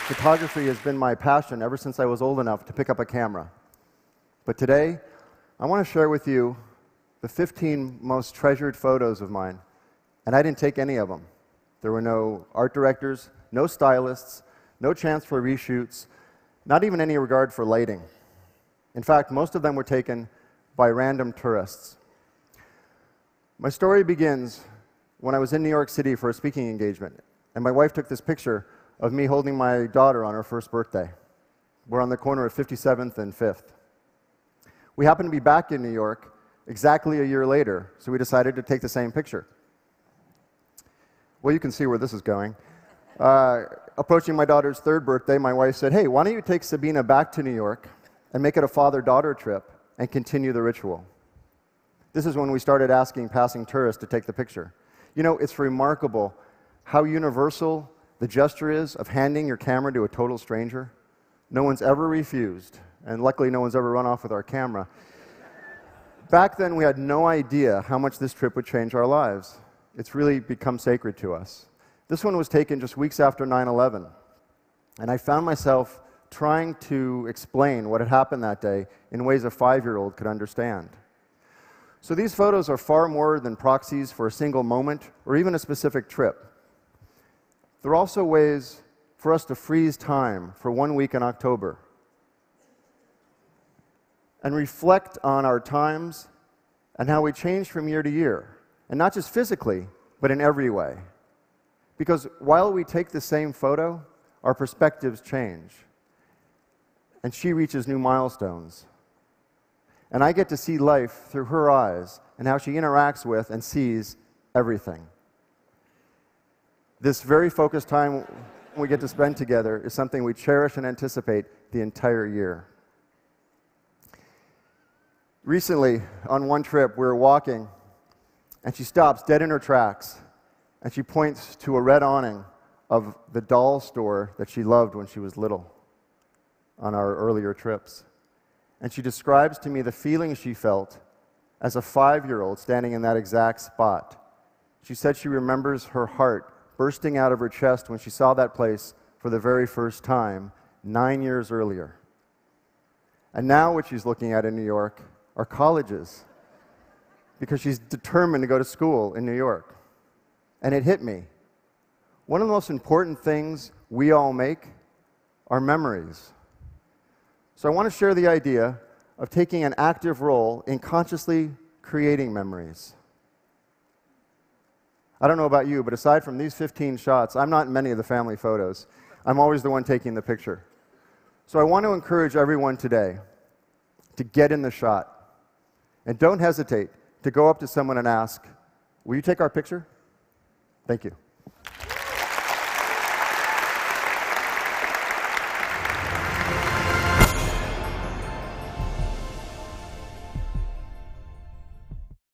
Photography has been my passion ever since I was old enough to pick up a camera. But today, I want to share with you the 15 most treasured photos of mine. And I didn't take any of them. There were no art directors, no stylists, no chance for reshoots, not even any regard for lighting. In fact, most of them were taken by random tourists. My story begins when I was in New York City for a speaking engagement, and my wife took this picture of me holding my daughter on her first birthday. We're on the corner of 57th and 5th. We happened to be back in New York exactly a year later, so we decided to take the same picture. Well, you can see where this is going. Approaching my daughter's third birthday, my wife said, "Hey, why don't you take Sabina back to New York and make it a father-daughter trip and continue the ritual?" This is when we started asking passing tourists to take the picture. You know, it's remarkable how universal the gesture is of handing your camera to a total stranger. No one's ever refused, and luckily no one's ever run off with our camera. Back then, we had no idea how much this trip would change our lives. It's really become sacred to us. This one was taken just weeks after 9/11, and I found myself trying to explain what had happened that day in ways a 5-year-old could understand. So these photos are far more than proxies for a single moment or even a specific trip. They're also ways for us to freeze time for 1 week in October and reflect on our times and how we change from year to year, and not just physically, but in every way. Because while we take the same photo, our perspectives change, and she reaches new milestones. And I get to see life through her eyes and how she interacts with and sees everything. This very focused time we get to spend together is something we cherish and anticipate the entire year. Recently, on one trip, we were walking, and she stops dead in her tracks, and she points to a red awning of the doll store that she loved when she was little on our earlier trips. And she describes to me the feeling she felt as a 5-year-old standing in that exact spot. She said she remembers her heart bursting out of her chest when she saw that place for the very first time 9 years earlier. And now what she's looking at in New York are colleges, because she's determined to go to school in New York. And it hit me. One of the most important things we all make are memories. So I want to share the idea of taking an active role in consciously creating memories. I don't know about you, but aside from these 15 shots, I'm not in many of the family photos. I'm always the one taking the picture. So I want to encourage everyone today to get in the shot. And don't hesitate to go up to someone and ask, "Will you take our picture?" Thank you.